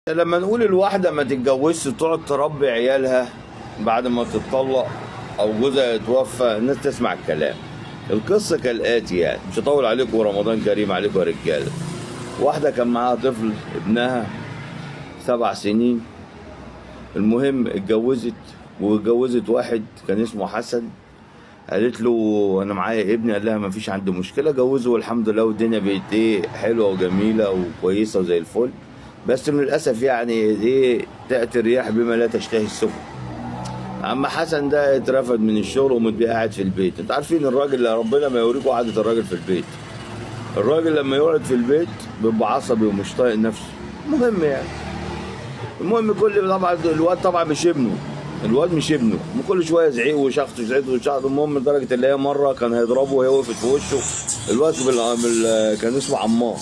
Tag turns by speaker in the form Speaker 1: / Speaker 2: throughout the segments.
Speaker 1: لما نقول الواحدة ما تتجوزش تقعد تربي عيالها بعد ما تتطلق أو جوزها يتوفى، الناس تسمع الكلام. القصة كالآتي، يعني مش هطول عليكم، ورمضان كريم عليكم يا رجالة. واحدة كان معاها طفل ابنها 7 سنين. المهم اتجوزت، واتجوزت واحد كان اسمه حسن. قالت له انا معايا ابني، قال لها ما فيش عندي مشكله، جوزه والحمد لله، والدنيا بقت حلوه وجميله وكويسه وزي الفل. بس من الاسف يعني تاتي الرياح بما لا تشتهي السفن. اما حسن ده اترفد من الشغل ومتبقى قاعد في البيت. انتوا عارفين الراجل اللي ربنا ما يوريكم قعده الراجل في البيت. الراجل لما يقعد في البيت بيبقى عصبي ومش طايق نفسه. المهم طبعا الواد طبعا مش ابنه. الواد مش ابنه، كل شويه زعيق وشخط وزعيق وشخط. المهم لدرجه اللي هي مره كان هيضربه وهي وقفت في وشه. الواد كان اسمه عمار.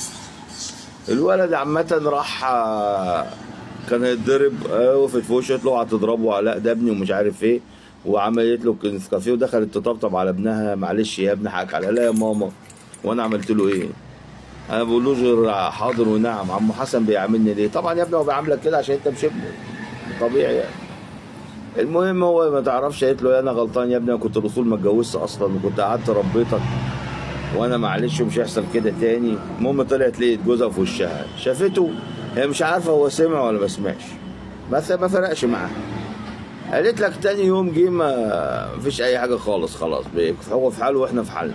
Speaker 1: الولد عامه راح كان هيتضرب، وقفت في وشه قالت له هتضربه؟ لا ده ابني ومش عارف ايه. وعملت له كافيه ودخلت تطبطب على ابنها. معلش يا ابني حقك على، لا يا ماما وانا عملت له ايه؟ انا بقول له غير حاضر ونعم. عمو حسن بيعاملني ليه؟ طبعا يا ابني هو بيعاملك كده عشان انت مش ابنه، طبيعي يعني. المهم هو ما تعرفش، قالت له انا غلطان يا ابني، انا كنت الاصول ما اتجوزت اصلا، وكنت قعدت ربيتك، وانا معلش ومش هيحصل كده تاني. المهم طلعت لقيت جوزها في وشها، شافته، هي مش عارفه هو سمع ولا ما سمعش، بس ما فرقش معاها. قالت لك تاني يوم جه ما فيش اي حاجه خالص، خلاص هو في حاله واحنا في حالنا،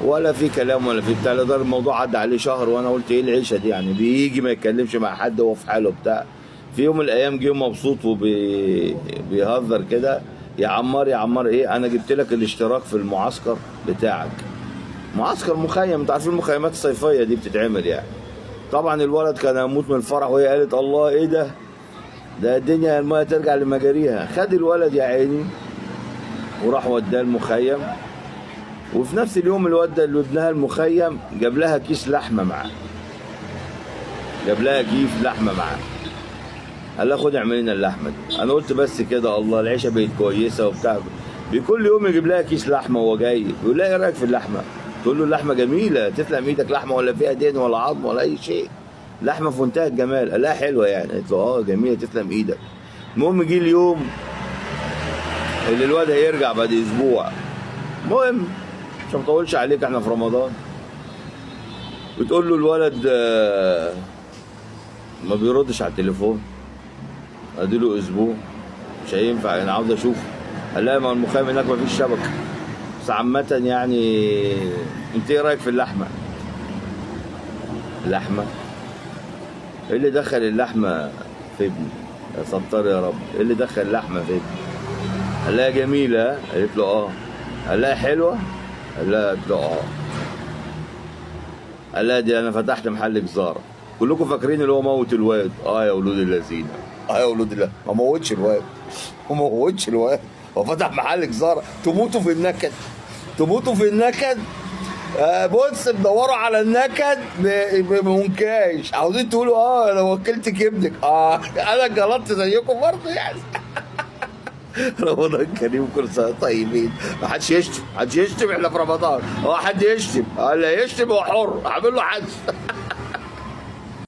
Speaker 1: ولا في كلام ولا في بتاع. ده الموضوع عدى عليه شهر، وانا قلت ايه العيشه دي يعني؟ بيجي ما يتكلمش مع حد، هو في حاله بتاع. في يوم من الايام جه مبسوط وبيهزر كده، يا عمار يا عمار ايه، انا جبت لك الاشتراك في المعسكر بتاعك، معسكر مخيم. انت عارفين المخيمات الصيفيه دي بتتعمل يعني. طبعا الولد كان هيموت من الفرح، وهي قالت الله ايه ده الدنيا المايه ترجع لمجاريها. خد الولد يا عيني وراح وداه المخيم. وفي نفس اليوم الواد ده اللي ابنها المخيم جاب لها كيس لحمه معاه، قال لها خد اعمل لنا اللحمه دي. انا قلت بس كده الله، العيشه بقت كويسه وبتاع. بكل يوم يجيب لها كيس لحمه وهو جاي، يقول لها ايه رايك في اللحمه؟ تقول له اللحمه جميله، تسلم ايدك، لحمه ولا فيها دهن ولا عظم ولا اي شيء، لحمه في منتهى الجمال. قال لها حلوه يعني؟ قالت له جميله، تسلم ايدك. المهم جه اليوم اللي الواد هيرجع بعد اسبوع. المهم مش مطولش عليك، احنا في رمضان. بتقول له الولد ما بيردش على التليفون، اديله اسبوع مش هينفع، انا عاوز اشوفه. قال لها ما المخيم هناك ما فيش شبكه، بس عامة يعني انت ايه رايك في اللحمه؟ ايه اللي دخل اللحمه في ابني؟ يا ستار يا رب، ايه اللي دخل اللحمه في ابني؟ قال لها جميله، قالت له قال لها حلوه، قالت له قال لها دي انا فتحت محل جزاره. كلكم فاكرين اللي هو موت الواد. يا ولود اللذين، يا ولود الله، ما موتش الواد، هو فتح محل جزاره. تموتوا في النكد. بص تدوروا على النكد بمنكاش، عاوزين تقولوا انا وكلتك ابنك. انا غلطت زيكم برضه يعني. رمضان كريم، كل سنه طيبين. ما حدش يشتم، احنا في رمضان. حد يشتم، اللي يشتم هو حر، اعمل له حد.